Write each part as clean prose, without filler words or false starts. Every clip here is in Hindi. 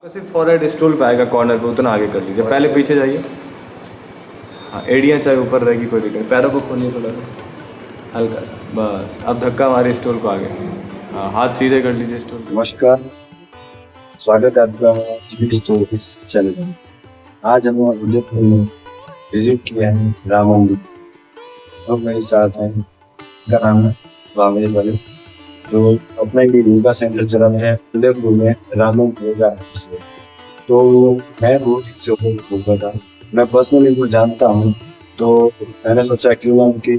सिर्फ फॉरहेड स्टूल पे आएगा कॉर्नर पे, उतना आगे कर लीजिए, पहले पीछे जाइए। हाँ, एड़ियाँ चाहे ऊपर रहेगी कोई दिक्कत, पैरों को खोलिए थोड़ा सा हल्का सा, बस। अब धक्का मारिए स्टूल को आगे। हाँ, हाथ सीधे कर लीजिए स्टूल। नमस्कार, स्वागत है आपका इस चैनल में। आज हम उदयपुर में विजिट किया है राम मंदिर। तो मेरे साथ हैं, उनका नाम है रामेश वाले, जो अपना एक योगा सेंटर चलाते हैं उदयपुर में, राम योगा। तो मैं बहुत इच्छुक हूँ, था मैं पर्सनली इनको जानता हूँ, तो मैंने सोचा क्यों ना उनके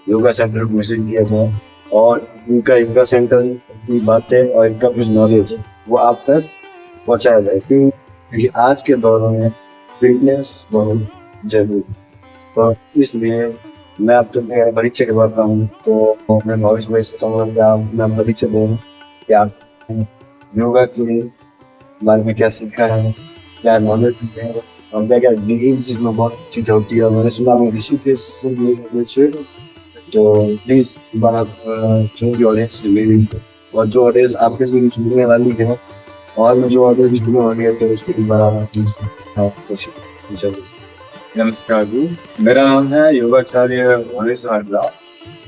योगा सेंटर को विजिट किया जाए और उनका योगा सेंटर की बातें और इनका कुछ नॉलेज वो आप तक पहुँचाया जाए, क्योंकि आज के दौर में फिटनेस बहुत जरूरी है। तो इसलिए मैं आपको परिचय करवाता हूँ। तो मैं नॉलेज भाई से मैं परिचय दे रहा कि आप योगा के बारे में क्या सीखा है, क्या नॉलेज है और क्या क्या जिसमें बहुत चीज़ होती है। मैंने सुना मैं ऋषिकेश से कुछ, तो प्लीज़ जो ऑडियंस से मेरी और जो ऑडियंस आपके से जुड़ने वाली है और जो ऑडियंस जुड़ने वाली है, तो उसको बड़ा प्लीज़ जरूर। नमस्कार जी, मेरा नाम है योगाचार्य मनीष हाटला।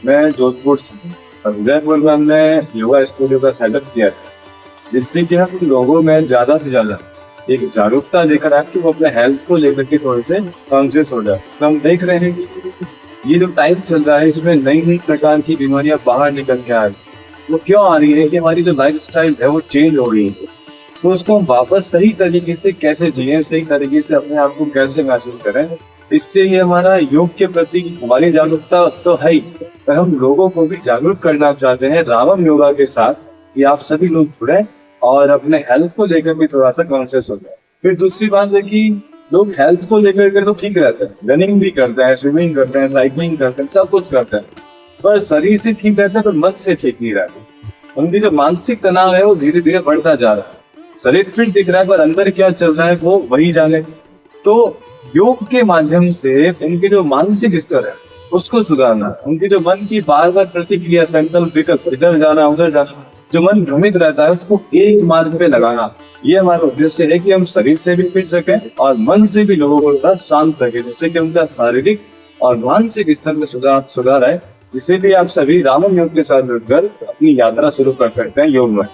मैं जोधपुर से हूँ। उदयपुर में हमने योगा स्टूडियो का सेटअप किया था, जिससे कि हम लोगों में ज़्यादा से ज़्यादा एक जागरूकता लेकर आए कि वो अपने हेल्थ को लेकर के थोड़े से कॉन्शियस हो जाए। तो हम देख रहे हैं कि ये जो टाइम चल रहा है, इसमें नई नई प्रकार की बीमारियां बाहर निकल के आ रही है। वो क्यों आ रही है कि हमारी जो लाइफस्टाइल है वो चेंज हो रही है। तो उसको हम वापस सही तरीके से कैसे जिए, सही तरीके से अपने आप को कैसे महसूस करें, इसलिए ये हमारा योग के प्रति हमारी जागरूकता तो है ही, पर हम लोगों को भी जागरूक करना चाहते हैं रावम योगा के साथ, कि आप सभी लोग जुड़े और अपने हेल्थ को लेकर भी थोड़ा सा कॉन्शियस हो जाए। फिर दूसरी बात है कि लोग हेल्थ को लेकर के तो ठीक रहते हैं, रनिंग भी करते हैं, स्विमिंग करते हैं, साइकिलिंग करते हैं, सब कुछ करते हैं, पर शरीर से ठीक रहते हैं पर मन से ठीक नहीं रहते। उनकी जो मानसिक तनाव है वो धीरे धीरे बढ़ता जा रहा है। शरीर फिट दिख रहा है पर अंदर क्या चल रहा है वो वही जाने। तो योग के माध्यम से उनके जो मानसिक स्तर है उसको सुधारना, उनकी जो मन की बार बार प्रतिक्रिया, संकल्प विकल्प, इधर जाना उधर जाना, जो मन भ्रमित रहता है उसको एक मार्ग पे लगाना, ये हमारा उद्देश्य है कि हम शरीर से भी फिट रखें और मन से भी लोगों को थोड़ा शांत रखें, जिससे कि उनका शारीरिक और मानसिक स्तर में सुधार आए। इसीलिए आप सभी रामम योग के साथ जुड़कर अपनी यात्रा शुरू कर सकते हैं योग में।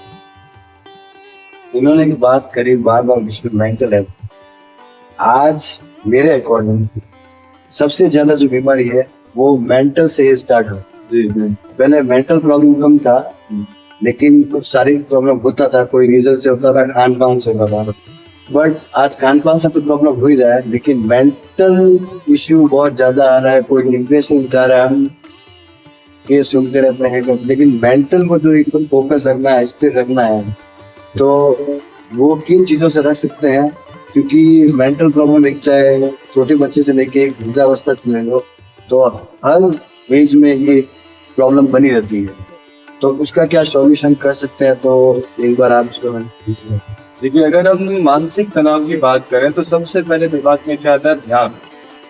इन्होंने की बात करी बार बार विश्व मेंटल हेल्थ। आज मेरे अकॉर्डिंग सबसे ज्यादा जो बीमारी है वो मेंटल से स्टार्ट हो। जी पहले मेंटल प्रॉब्लम कम था, लेकिन कुछ शारीरिक प्रॉब्लम होता था, कोई रीजन से होता था, खान पान से होता था। बट आज खान पान से तो प्रॉब्लम हो ही रहा है, लेकिन मेंटल इश्यू बहुत ज्यादा आ रहा है। कोई डिप्रेशन उठा रहा है, हम ये सुनते रहते हैं, लेकिन मेंटल को जो एकदम फोकस रखना है, स्थिर रखना है, तो वो किन चीजों से रख सकते हैं। क्योंकि मेंटल प्रॉब्लम एक चाहे छोटे बच्चे से लेके एक वृद्धावस्था तक ले लो, तो हर एज में ये प्रॉब्लम बनी रहती है। तो उसका क्या सॉल्यूशन कर सकते हैं, तो एक बार आप उसको देखिए, अगर हम मानसिक तनाव की बात करें तो सबसे पहले दिमाग में क्या आता है, ध्यान,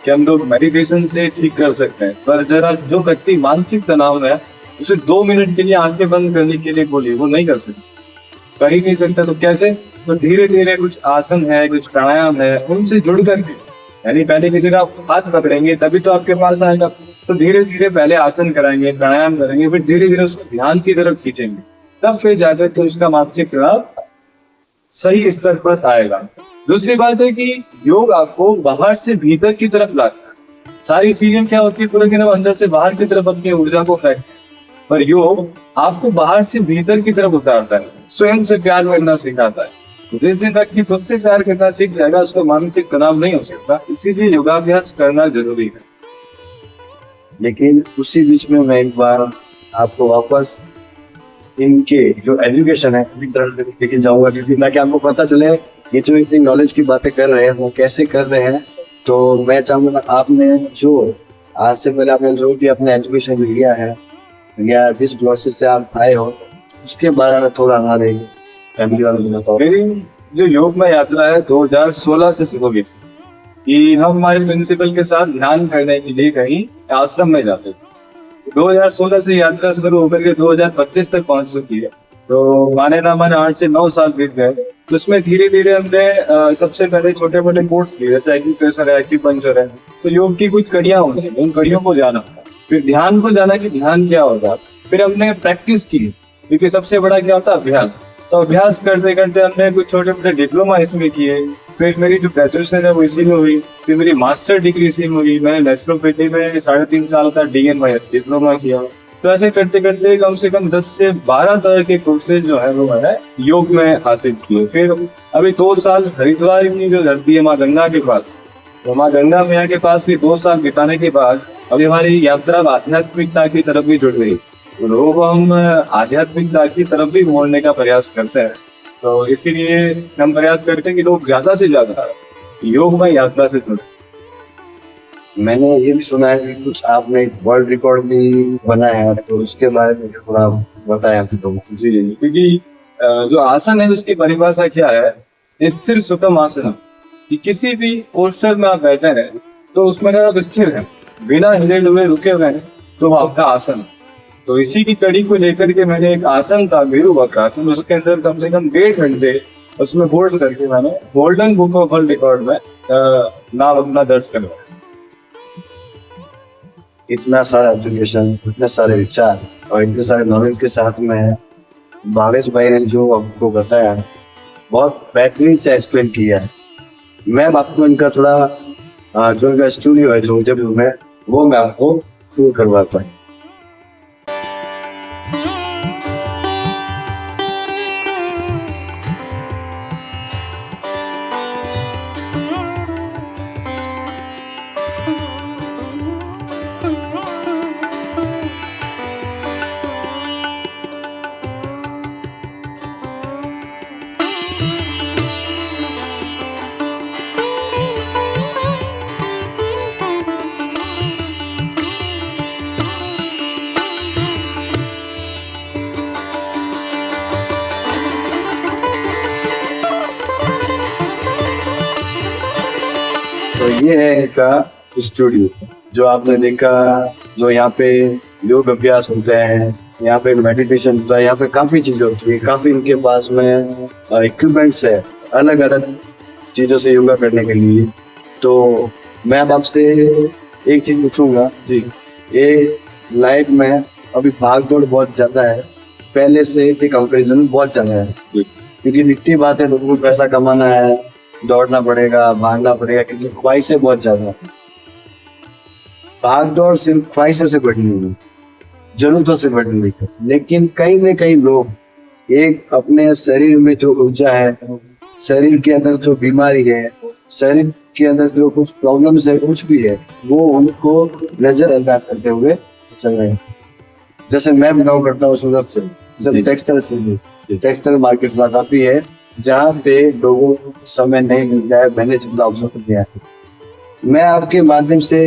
कि हम लोग मेडिटेशन से ठीक कर सकते हैं। पर जरा जो व्यक्ति मानसिक तनाव में है उसे 2 मिनट के लिए आंखें बंद करने के लिए बोलिए, वो नहीं कर सकता, कर ही नहीं सकता। तो कैसे? तो धीरे धीरे कुछ आसन है, कुछ प्राणायाम है, उनसे जुड़ करके, यानी पहले की जगह हाथ पकड़ेंगे तभी तो आपके पास आएगा। तो धीरे धीरे पहले आसन कराएंगे, प्राणायाम करेंगे, फिर धीरे धीरे उसको ध्यान की तरफ खींचेंगे, तब फिर जाकर के उसका मानसिक तनाव सही स्तर पर आएगा। दूसरी बात है कि योग आपको बाहर से भीतर की तरफ लाता है। सारी चीजें क्या होती है, पूरे दिन अंदर से बाहर की तरफ अपनी ऊर्जा को फेंकते हैं, पर योग आपको बाहर से भीतर की तरफ उतारता है, स्वयं से प्यार करना सिखाता है। जिस दिन तक कि खुद से प्यार करना सीख जाएगा, उसको मानसिक तनाव नहीं हो सकता। इसीलिए योगाभ्यास करना जरूरी है। लेकिन उसी बीच में मैं एक बार आपको वापस इनके जो एजुकेशन है लेके जाऊंगा, क्योंकि ताकि आपको पता चले ये जो इतनी नॉलेज की बातें कर रहे हैं वो कैसे कर रहे हैं। तो मैं चाहूंगा आपने जो आज से पहले आपने जो भी अपने एजुकेशन लिया है या जिस प्रोसेस से आप आए हो, उसके बारे में थोड़ा हमारे फैमिली वालों को बताओ। मेरी जो योग में यात्रा है 2016 से शुरू हुई कि हम हमारे प्रिंसिपल के साथ ध्यान करने के लिए कहीं आश्रम में जाते थे। 2016 से यात्रा शुरू होकर के 2025 तक पहुंच चुकी है। तो माने ना माने 8 से 9 साल बीत गए। तो उसमें धीरे धीरे हमने सबसे पहले छोटे मोटे कोर्स लिए, जैसे एक्यूप्रेशर है, एक्यूपंक्चर है। तो योग की कुछ कड़ियां होती हैं, उन कड़ियों को जाना, फिर ध्यान को जाना कि ध्यान क्या होता। फिर हमने प्रैक्टिस की, क्योंकि सबसे बड़ा क्या होता है अभ्यास। तो अभ्यास करते करते हमने कुछ छोटे मोटे डिप्लोमा इसमें किए। फिर मेरी जो ग्रेजुएशन है वो इसी में हुई। फिर मेरी मास्टर डिग्री इसी में हुई। मैंने नेचुरोपैथी में 3.5 साल का DNYS डिप्लोमा किया। तो ऐसे करते करते कम से कम 10 से 12 तरह के कोर्सेज जो है वो मैंने योग में हासिल किए। फिर अभी 2 साल हरिद्वार की जो धरती है माँ गंगा के पास, तो माँ गंगा मैया के पास भी 2 साल बिताने के बाद अभी हमारी यात्रा आध्यात्मिकता की तरफ भी जुड़ गई। तो लोगों को हम आध्यात्मिकता की तरफ भी मोड़ने का प्रयास करते हैं। तो इसीलिए हम प्रयास करते हैं कि लोग ज्यादा से ज्यादा योग में यात्रा से जुड़े। मैंने ये भी सुना है कि कुछ आपने एक वर्ल्ड रिकॉर्ड भी बनाया है, तो उसके बारे में थोड़ा बताएं आप लोगों को। जी जी, क्योंकि जो आसन है उसकी परिभाषा क्या है, स्थिर सुखम आसन। कि किसी भी पोस्टर में आप बैठे हैं तो उसमें अगर आप स्थिर हैं, बिना हिले डुले रुके हुए हैं, तो वो आपका आसन है। तो इसी की कड़ी को लेकर के मैंने एक आसन था वीरू वक्रासन, उसके अंदर कम से कम 1.5 घंटे उसमें होल्ड करके मैंने golden book of world record में नाम अपना दर्ज करवाया। इतना सारा एजुकेशन, इतने सारे विचार और इतने सारे नॉलेज के साथ में भावेश भाई ने जो आपको बताया, बहुत बेहतरीन से एक्सप्लेन किया है। मैं आपको इनका थोड़ा जो इनका स्टूडियो है जो जब मैं वो मैं आपको टूर करवाता हूँ। तो ये है इनका स्टूडियो जो आपने देखा, जो यहाँ पे योग अभ्यास होते हैं, यहाँ पे मेडिटेशन होता है, यहाँ पे काफी चीजें होती है। काफी इनके पास में इक्विपमेंट्स है अलग अलग चीजों से योगा करने के लिए। तो मैं अब आपसे एक चीज पूछूंगा जी, ये लाइफ में अभी भाग दौड़ बहुत ज्यादा है, पहले से के कंपेरिजन में बहुत ज्यादा है, क्योंकि दिखती बात है लोगों को पैसा कमाना है, दौड़ना पड़ेगा, भागना पड़ेगा, क्योंकि ख्वाहिशें बहुत ज्यादा है। भाग दौड़ सिर्फ ख्वाहिशों से बढ़ी नहीं, जरूरतों से बढ़ी नहीं, लेकिन कहीं न कहीं लोग एक अपने शरीर में जो ऊर्जा है, शरीर के अंदर जो बीमारी है, शरीर के अंदर जो कुछ प्रॉब्लम्स है, कुछ भी है, वो उनको नजरअंदाज करते हुए चल रहे हैं। जैसे मैं बिलोंग करता हूँ सूरत से, जब टेक्सटाइल मार्केट में काफी है जहाँ पे लोगों को समय नहीं मिलता है। मैंने जितना ऑब्जर्व किया है, मैं आपके माध्यम से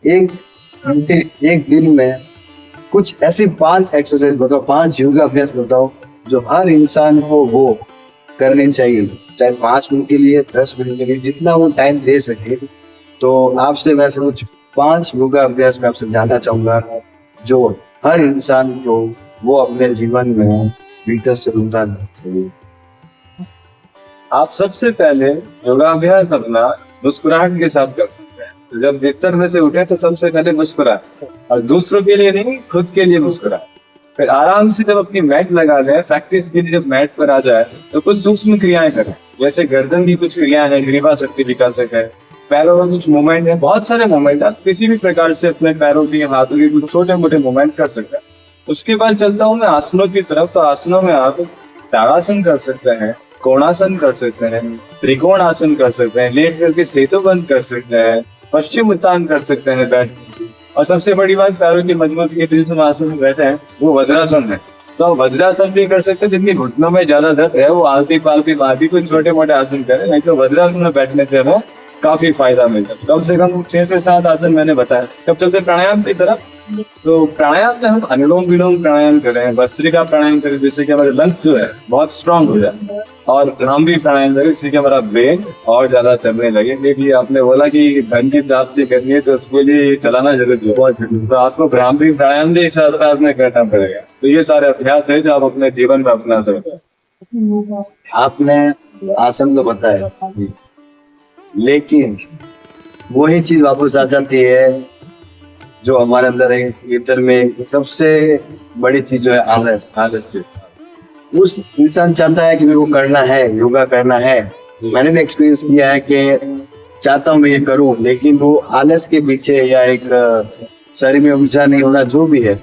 एक घंटे एक दिन में कुछ ऐसी 5 एक्सरसाइज बताओ, 5 योगा अभ्यास बताओ जो हर इंसान को वो करनी चाहिए, चाहे 5 मिनट के लिए, 10 मिनट के लिए, जितना वो टाइम दे सके। तो आपसे मैं कुछ 5 योगा अभ्यास में आपसे जानना चाहूंगा जो हर इंसान को वो अपने जीवन में भीतर से उतारना चाहिए। आप सबसे पहले योगाभ्यास अपना मुस्कुराहट के साथ कर सकते हैं। तो जब बिस्तर में से उठे तो सबसे पहले मुस्कुराए, और दूसरों के लिए नहीं, खुद के लिए मुस्कुराए। फिर आराम से जब अपनी मैट लगा लें, प्रैक्टिस के लिए जब मैट पर आ जाए तो कुछ सूक्ष्म क्रियाएं करें, जैसे गर्दन की कुछ क्रियाएं हैं, ग्रीवा शक्ति विकासक है, पैरों का कुछ मूवमेंट है, बहुत सारे मूवमेंट। आप किसी भी प्रकार से अपने पैरों की, हाथों के कुछ छोटे मोटे मूवमेंट कर सकते हैं। उसके बाद चलता हूँ मैं आसनों की तरफ। तो आसनों में आप ताड़ासन कर सकते हैं, कोणासन कर सकते हैं, त्रिकोण आसन कर सकते हैं, लेट करके सेतुबंध कर सकते हैं, पश्चिम उत्तान कर सकते हैं बैठ। और सबसे बड़ी बात, पैरों की मजबूती के जिस आसन में बैठे हैं वो वज्रासन है। तो आप वज्रासन भी कर सकते हैं, जिनके घुटनों में ज्यादा दर्द है वो आलती पालती बादी कुछ छोटे मोटे आसन करें, नहीं तो वज्रासन में बैठने से हमें काफी फायदा मिलता है। कम से कम 6 से 7 आसन मैंने बताया। कब चलते प्राणायाम की तरफ। तो प्राणायाम में हम अनुलोम विलोम प्राणायाम करें, भस्त्रिका प्राणायाम करें, जिससे कि हमारे लंग्स जो है बहुत स्ट्रांग हो जाए, और भ्रामरी प्राणायाम करें जिससे कि हमारा ब्रेन और ज्यादा चलने लगे। क्योंकि आपने बोला कि धन की प्राप्ति करनी है तो उसके लिए चलाना जरूरी है, बहुत जरूरी। तो आपको भ्रामरी प्राणायाम भी साथ साथ में करना पड़ेगा। तो ये सारे अभ्यास है जो आप अपने जीवन में अपना सकते हैं। आपने आसन तो बताया, लेकिन वही चीज वापस आ जाती है जो हमारे अंदर है, भीतर में सबसे बड़ी चीज जो है आलस। आलस से उस इंसान चाहता है कि मेरे को करना है, योगा करना है। मैंने भी एक्सपीरियंस किया है कि चाहता हूँ मैं ये करूँ, लेकिन वो आलस के पीछे या एक शरीर में ऊर्जा नहीं होना जो भी है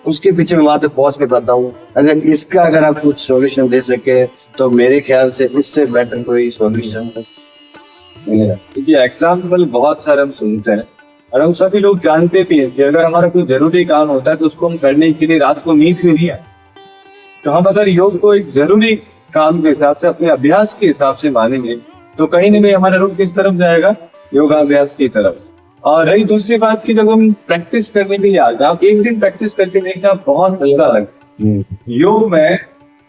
उसके पीछे मैं वहां तक पहुंच नहीं पाता हूँ। अगर आप कुछ सॉल्यूशन दे सके तो मेरे ख्याल से इससे बेटर कोई सॉल्यूशन नहीं है। क्योंकि एग्जाम्पल बहुत सारे हम सुनते हैं और हम सभी लोग जानते भी हैं कि अगर हमारा कोई जरूरी काम होता है तो उसको हम करने के लिए रात को नींद भी नहीं आए। तो हम अगर योग को एक जरूरी काम के हिसाब से, अपने अभ्यास के हिसाब से मानेंगे तो कहीं ना कहीं हमारा रुख किस तरफ जाएगा, योगाभ्यास की तरफ। और रही दूसरी बात की, जब हम प्रैक्टिस करने के लिए आते हैं, आप एक दिन प्रैक्टिस करके देखना बहुत हल्का लगता है। योग में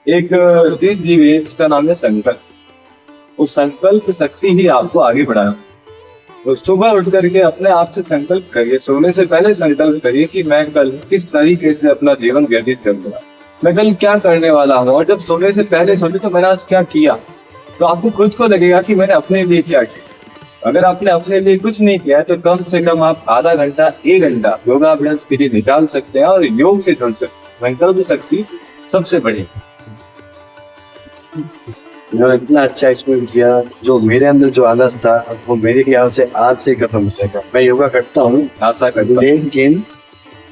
एक चीज दी हुई है जिसका नाम है संकल्प। उस संकल्प शक्ति ही आपको आगे बढ़ाए। तो सुबह उठ करके अपने आप से संकल्प करिए, सोने से पहले संकल्प करिए कि मैं कल किस तरीके से अपना जीवन व्यतीत करूंगा, मैं कल क्या करने वाला हूँ। और जब सोने से पहले सोचे तो मैंने आज क्या किया, तो आपको खुद को लगेगा कि मैंने अपने लिए क्या किया। अगर आपने अपने लिए कुछ नहीं किया है तो कम से कम आप आधा घंटा 1 घंटा योगाभ्यास के लिए निकाल सकते हैं और योग से जुड़ सकते हैं। संकल्प शक्ति सबसे बड़ी। मैंने इतना अच्छा एक्सप्लेन किया, जो मेरे अंदर जो आलस था वो मेरे ख्याल से आज से खत्म हो जाएगा। मैं योगा करता हूँ आशा करता हूं। लेकिन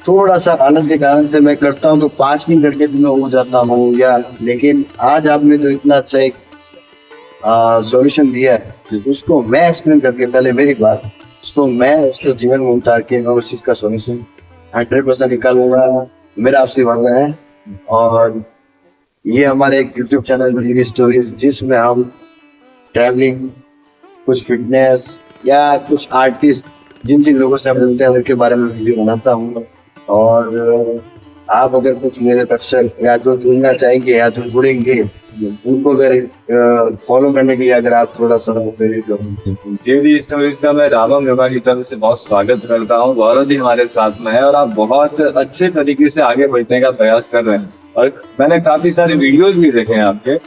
थोड़ा सा आलस के कारण से मैं करता हूँ तो 5 मिनट करके फिर मैं हो जाता हूँ या। लेकिन आज आपने जो इतना अच्छा एक सॉल्यूशन दिया है उसको मैं एक्सप्लेन करके, पहले मेरी बात उसको मैं उसको जीवन में उतार के मैं उस चीज का सॉल्यूशन 100% निकालूंगा। मेरा आपसे वादा है। और ये हमारे एक यूट्यूब चैनल स्टोरीज, जिसमें हम ट्रैवलिंग, कुछ फिटनेस या कुछ आर्टिस्ट जिन जिन लोगों से हम मिलते हैं उनके बारे में वीडियो बनाता हूँ। और आप अगर कुछ मेरे दर्शक या जो जुड़ना चाहेंगे या जो जुड़ेंगे उनको अगर फॉलो करने के लिए अगर आप थोड़ा सा प्रेरित करें। जेडी स्टोरीज का मैं रामम योगा की तरफ से बहुत स्वागत करता हूँ। गौरव जी हमारे साथ में है और आप बहुत अच्छे तरीके से आगे बढ़ने का प्रयास कर रहे हैं और मैंने काफी सारे वीडियोस भी देखे हैं आपके।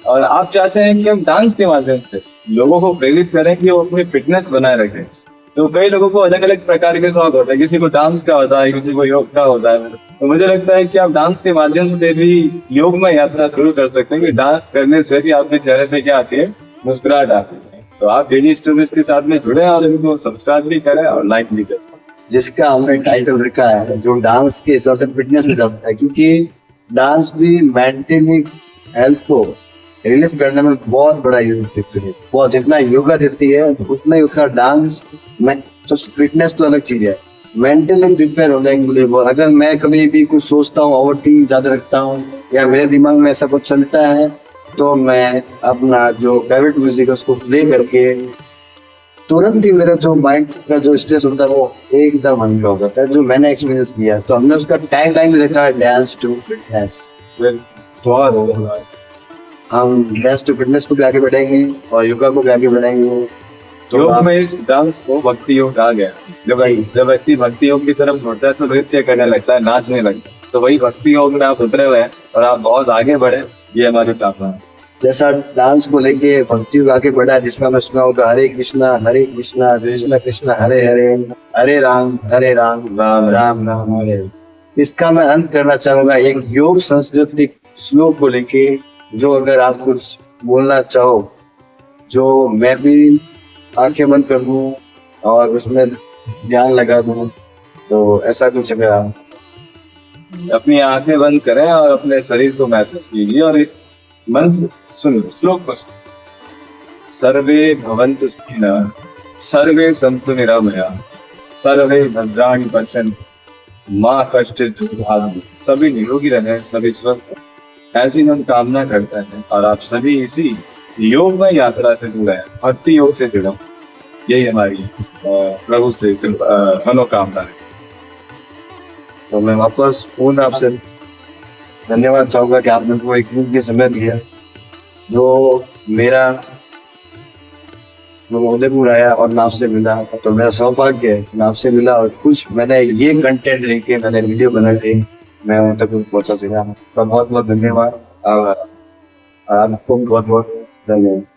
और आप चाहते हैं कि हम डांस के माध्यम से लोगों को प्रेरित करें कि वो अपनी फिटनेस बनाए रखें। तो कई लोगों को अलग अलग प्रकार के शौक होते हैं, किसी को डांस का होता है, किसी को योग का होता है। तो मुझे लगता है कि आप डांस के माध्यम से भी योग में यात्रा शुरू कर सकते हैं कि डांस करने से भी आपके चेहरे पे क्या आती है, मुस्कुराहट आती है। तो आप डेली स्टोरीज के साथ में जुड़े और इनको सब्सक्राइब भी करें और लाइक भी करें। जिसका हमने टाइटल रखा है जो डांस के हिसाब से फिटनेस में जा सकता है, क्योंकि डांस भी मेंटली हेल्थ को रिलीफ करने में बहुत बड़ा यूज देती है। बहुत जितना योगा देती है उतना ही उसका डांस में सबसे। फिटनेस तो अलग चीज है, मेंटली प्रिपेयर होने के लिए। अगर मैं कभी भी कुछ सोचता हूँ, ओवर थिंक ज्यादा रखता हूँ या मेरे दिमाग में ऐसा कुछ चलता है तो मैं अपना जो फेवरेट म्यूजिक है उसको प्ले करके तुरंत ही मेरा जो माइंड का जो स्ट्रेस होता है वो एकदम हल्का हो जाता है, जो मैंने एक्सपीरियंस किया। तो हमने उसका टैग लाइन रखा है डांस टू फिटनेस। हम डांस टू फिटनेस को भी आगे बढ़ाएंगे और योगा को भी आगे बढ़ाएंगे। तो योग में इस डांस को भक्ति योग कहा गया। जब व्यक्ति भक्ति योग की तरफ मुड़ता है तो नृत्य करने लगता है, नाचने लगता है। तो वही भक्ति योग में आप उतरे हुए हैं और आप बहुत आगे बढ़े, ये हमारी प्रार्थना है। जैसा डांस को लेके भक्ति योग आगे बढ़ा, जिसमें हमें सुना होगा हरे कृष्णा कृष्ण कृष्ण हरे हरे, हरे राम राम राम हरे। इसका मैं अंत करना चाहूंगा एक योग संस्कृति श्लोक को लेके, जो अगर आप कुछ बोलना चाहो, जो मैं भी आंखें बंद कर दूं और उसमें ध्यान लगा दूं, तो ऐसा कुछ अगर आप अपनी आंखें बंद करें और अपने शरीर को महसूस कीजिए और इस मंत्र सुनिए, श्लोक को सुनिए। सर्वे भवन्तु सुखिनः, सर्वे सन्तु निरामयाः, सर्वे भद्राणि पश्यन्तु मा कश्चित् दुःखभाग्। सभी निरोगी रहें, सभी स्वस्थ रहें, ऐसी हम कामना करते हैं। और आप सभी इसी योग में यात्रा से जुड़े हैं, भक्ति योग से जुड़े, यही हमारी प्रभु से मनोकामना है। तो मैं वापस पूर्ण आपसे धन्यवाद चाहूंगा कि आपने को एक कीमती समय दिया, जो मेरा मैं उदयपुर आया और मैं आपसे मिला, तो मेरा सौभाग्य है कि मैं आपसे मिला और कुछ मैंने ये कंटेंट लेके मैंने वीडियो बना के मैं वहाँ तक पहुंचा सका। तो बहुत बहुत धन्यवाद और आपको बहुत बहुत धन्यवाद।